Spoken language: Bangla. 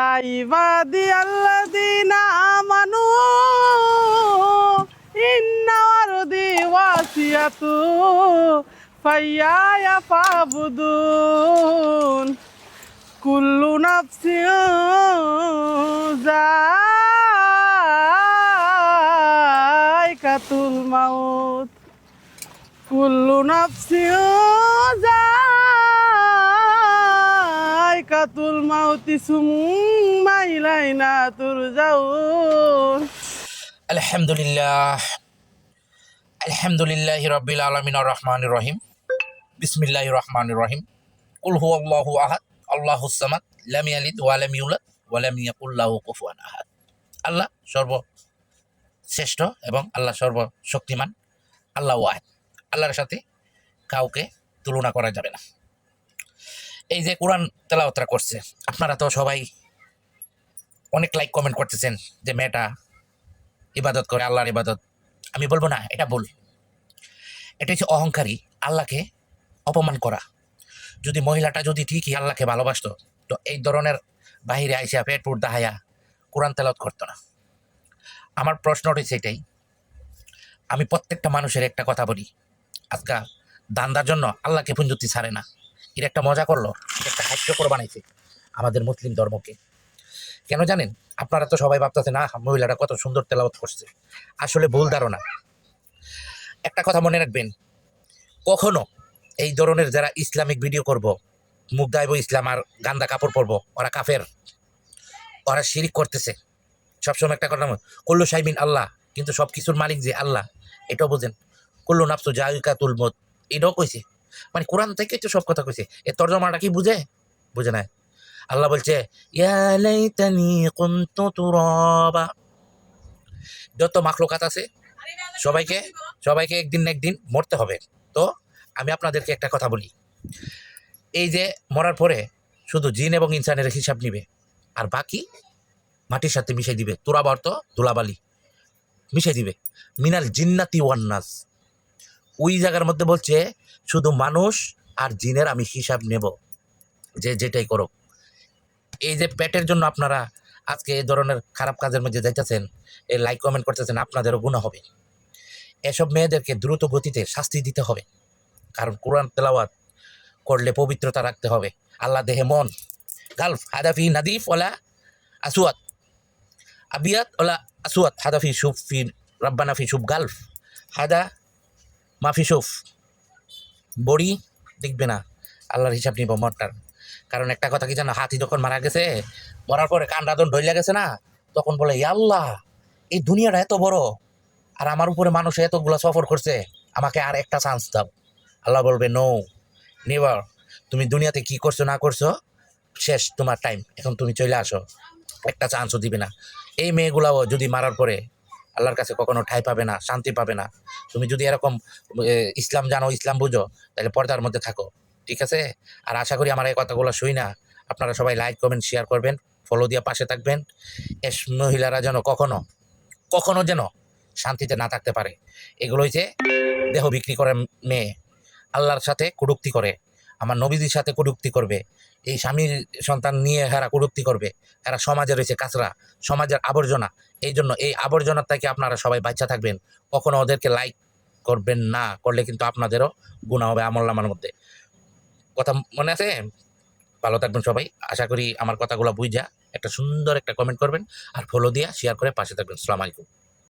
عبادي الذين آمنوا إن أرضي واسعة فإياي فاعبدون كل نفس ذائقة الموت كل نفس ذائقة الموت ثم إلينا ترجعون আলহামদুলিল্লাহ রাব্বিল আলামিন আর রহমানির রহিম বিসমিল্লাহির রহমানির রহিম কুল হুয়াল্লাহু আহাদ আল্লাহুস সামাদ লাম ইয়ালিদ ওয়া লাম ইউলাদ ওয়া লাম ইয়াকুল লাহু কুফুয়ান আহাদ। আল্লাহ সর্বশ্রেষ্ঠ এবং আল্লাহ সর্বশক্তিমান, আল্লাহ ওয়াহিদ। আল্লাহর সাথে কাউকে তুলনা করা যাবে না। এই যে কোরআন তেলাওয়াতটা করছে, আপনারা তো সবাই অনেক লাইক কমেন্ট করতেছেন যে মেয়েটা ইবাদত করে, আল্লাহর ইবাদত। আমি বলবো না এটা ভুল, এটা হচ্ছে অহংকারী, আল্লাহকে অপমান করা। যদি মহিলাটা যদি ঠিকই আল্লাহকে ভালোবাসতো তো এই ধরনের বাহিরে আইসা পেট পুট দাহাইয়া কোরআন তেলাওয়াত করতো না। আমার প্রশ্নটা হচ্ছে এটাই, আমি প্রত্যেকটা মানুষের একটা কথা বলি, আজকা দান্দার জন্য আল্লাহকে পুঞ্জুতি ছাড়ে না। এর একটা মজা করলো, একটা হাস্যকর বানাইছে আমাদের মুসলিম ধর্মকে। কেন জানেন? আপনারা তো সবাই ভাবতেছেন না মহিলাটা কত সুন্দর তেলাওয়াত করছে, আসলে ভুল ধারণা। একটা কথা মনে রাখবেন, কখনো এই ধরনের যারা ইসলামিক ভিডিও করব, মুখ দাইব ইসলাম আর গান্দা কাপড় পরবো, ওরা কাফের, ওরা শিরিক করতেছে। সবসময় একটা কথা, কুল্লু শাইমিন আল্লাহ, কিন্তু সব কিছুর মালিক যে আল্লাহ এটাও বোঝেন। কুল্লু নাফসু জায়কাতুল মউত এটাও কইছে, মানে কোরআন থেকে তো সব কথা কইছে। এর তর্জমাটা কি বুঝে না? আল্লাহ বলছে ইয়া লাইতানি কুনতু তুরাবা। যত মাখলুকাত আছে সবাইকে একদিন না একদিন মরতে হবে। তো আমি আপনাদেরকে একটা কথা বলি, এই যে মরার পরে শুধু জিন এবং ইনসানের হিসাব নিবে, আর বাকি মাটির সাথে মিশাই দিবে। তুরাবা অর্থ ধুলাবালি, মিশাই দিবে। মিনাল জিন্নাতি ওয়ান নাস, ওই জায়গার মধ্যে বলছে শুধু মানুষ আর জিনের আমি হিসাব নেব, যে যেটাই করো। এই যে পেটের জন্য আপনারা আজকে এই ধরনের খারাপ কাজের মধ্যে যাইতেছেন, এই লাইক কমেন্ট করতেছেন, আপনাদেরও গুনাহ হবে। এসব মেয়েদেরকে দ্রুত গতিতে শাস্তি দিতে হবে, কারণ কোরআন তেলাওয়াত করলে পবিত্রতা রাখতে হবে। আল্লাহ দেহে মন, গালফ হাদাফি নাদিফ ওলা আসুয়াত, আবিয়াত ওলা আসুয়াত, হাদাফি সুফ ফি রাব্বানা ফি সুফ গালফ হাদা মাফি সুফ। বড়ি দেখবে না, আল্লাহর হিসাব নিব মরটার। কারণ একটা কথা কি জানো, হাতি যখন মারা গেছে, মরার পরে কান্ডাদন ঢইলা গেছে না, তখন বলে ইয়া আল্লাহ, এই দুনিয়াটা এত বড় আর আমার উপরে মানুষ এতগুলো সফর করছে, আমাকে আর একটা চান্স দাও। আল্লাহ বলবে নো নেভার, তুমি দুনিয়াতে কি করছো না করছো শেষ, তোমার টাইম, এখন তুমি চলে আসো, একটা চান্সও দিবে না। এই মেয়েগুলাও যদি মারার পরে আল্লাহর কাছে কখনো ঠাঁই পাবে না, শান্তি পাবে না। তুমি যদি এরকম ইসলাম জানো, ইসলাম বুঝো, তাহলে পর্দার মধ্যে থাকো, ঠিক আছে? আর আশা করি আমার এই কথাগুলো শুই না আপনারা সবাই লাইক কমেন্ট শেয়ার করবেন, ফলো দিয়ে পাশে থাকবেন। এস মহিলারা যেন কখনো যেন শান্তিতে না থাকতে পারে। এগুলো হচ্ছে দেহ বিক্রি করে মেয়ে, আল্লাহর সাথে কটূক্তি করে, আমার নবীজির সাথে কটূক্তি করবে, এই স্বামীর সন্তান নিয়ে হেরা কটূক্তি করবে। এরা সমাজে রয়েছে কাঁচরা, সমাজের আবর্জনা। এই জন্য এই আবর্জনার থেকে আপনারা সবাই বাচ্চা থাকবেন। কখনো ওদেরকে লাইক করবেন না, করলে কিন্তু আপনাদেরও গুনাহ হবে আমলনামার মধ্যে। কথা মনে আছে? ভালো থাকবেন সবাই। আশা করি আমার কথাগুলো বুঝা একটা সুন্দর একটা কমেন্ট করবেন আর ফলো দিয়া শেয়ার করে পাশে থাকবেন। আসসালামু আলাইকুম।